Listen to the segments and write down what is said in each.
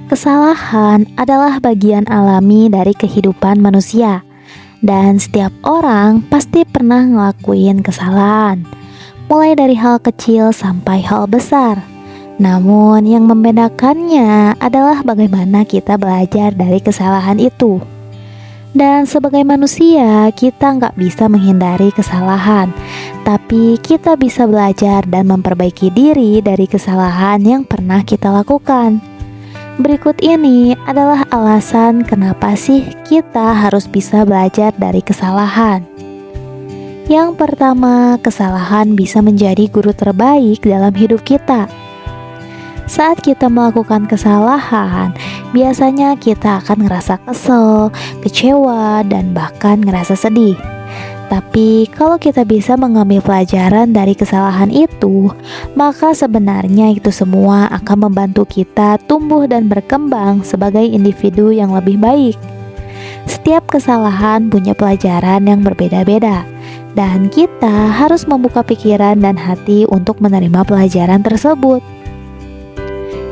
Kesalahan adalah bagian alami dari kehidupan manusia, dan setiap orang pasti pernah ngelakuin kesalahan, mulai dari hal kecil sampai hal besar. Namun, yang membedakannya adalah bagaimana kita belajar dari kesalahan itu. Dan sebagai manusia, kita nggak bisa menghindari kesalahan, tapi kita bisa belajar dan memperbaiki diri dari kesalahan yang pernah kita lakukan. Berikut ini adalah alasan kenapa sih kita harus bisa belajar dari kesalahan. Yang pertama, kesalahan bisa menjadi guru terbaik dalam hidup kita. Saat kita melakukan kesalahan, biasanya kita akan ngerasa kesel, kecewa, dan bahkan ngerasa sedih. Tapi kalau kita bisa mengambil pelajaran dari kesalahan itu, maka sebenarnya itu semua akan membantu kita tumbuh dan berkembang sebagai individu yang lebih baik. Setiap kesalahan punya pelajaran yang berbeda-beda, dan kita harus membuka pikiran dan hati untuk menerima pelajaran tersebut.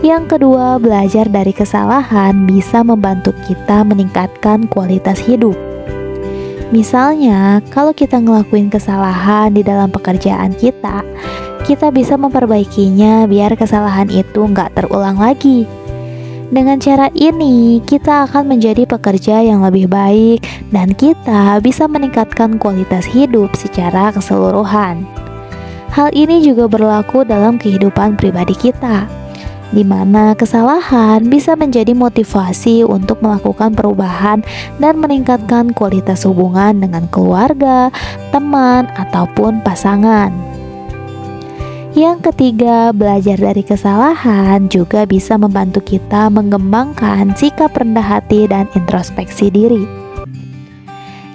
Yang kedua, belajar dari kesalahan bisa membantu kita meningkatkan kualitas hidup. Misalnya, kalau kita ngelakuin kesalahan di dalam pekerjaan kita bisa memperbaikinya biar kesalahan itu nggak terulang lagi. Dengan cara ini, kita akan menjadi pekerja yang lebih baik dan kita bisa meningkatkan kualitas hidup secara keseluruhan. Hal ini juga berlaku dalam kehidupan pribadi kita, di mana kesalahan bisa menjadi motivasi untuk melakukan perubahan dan meningkatkan kualitas hubungan dengan keluarga, teman, ataupun pasangan. Yang ketiga, belajar dari kesalahan juga bisa membantu kita mengembangkan sikap rendah hati dan introspeksi diri.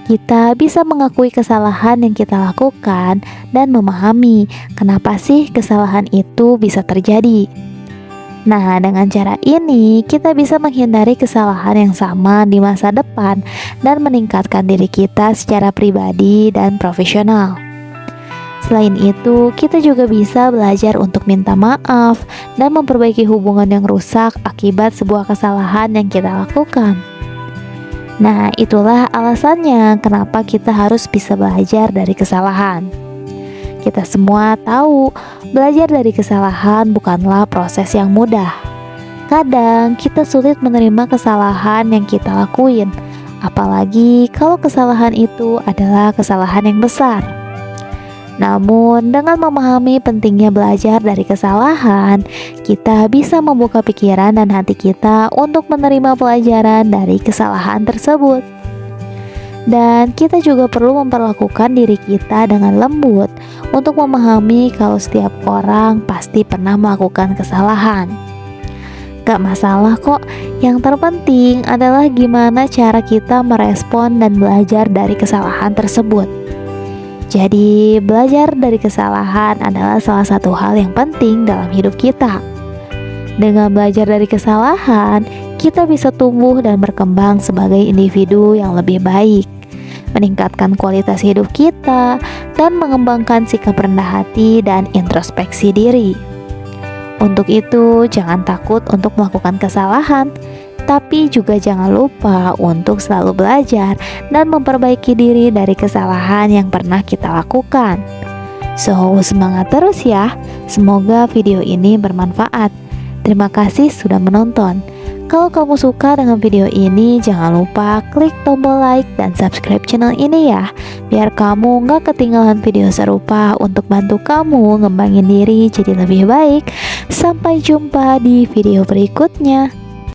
Kita bisa mengakui kesalahan yang kita lakukan dan memahami kenapa sih kesalahan itu bisa terjadi. Nah, dengan cara ini kita bisa menghindari kesalahan yang sama di masa depan dan meningkatkan diri kita secara pribadi dan profesional. Selain itu, kita juga bisa belajar untuk minta maaf dan memperbaiki hubungan yang rusak akibat sebuah kesalahan yang kita lakukan. Nah, itulah alasannya kenapa kita harus bisa belajar dari kesalahan. Kita semua tahu, belajar dari kesalahan bukanlah proses yang mudah. Kadang kita sulit menerima kesalahan yang kita lakuin, apalagi kalau kesalahan itu adalah kesalahan yang besar. Namun, dengan memahami pentingnya belajar dari kesalahan, kita bisa membuka pikiran dan hati kita untuk menerima pelajaran dari kesalahan tersebut. Dan kita juga perlu memperlakukan diri kita dengan lembut untuk memahami kalau setiap orang pasti pernah melakukan kesalahan. Gak masalah kok, yang terpenting adalah gimana cara kita merespon dan belajar dari kesalahan tersebut. Jadi, belajar dari kesalahan adalah salah satu hal yang penting dalam hidup kita. Dengan belajar dari kesalahan, kita bisa tumbuh dan berkembang sebagai individu yang lebih baik, meningkatkan kualitas hidup kita, dan mengembangkan sikap rendah hati dan introspeksi diri. Untuk itu, jangan takut untuk melakukan kesalahan, tapi juga jangan lupa untuk selalu belajar dan memperbaiki diri dari kesalahan yang pernah kita lakukan. So, semangat terus ya. Semoga video ini bermanfaat. Terima kasih sudah menonton. Kalau kamu suka dengan video ini, jangan lupa klik tombol like dan subscribe channel ini ya, biar kamu gak ketinggalan video serupa untuk bantu kamu ngembangin diri jadi lebih baik. Sampai jumpa di video berikutnya.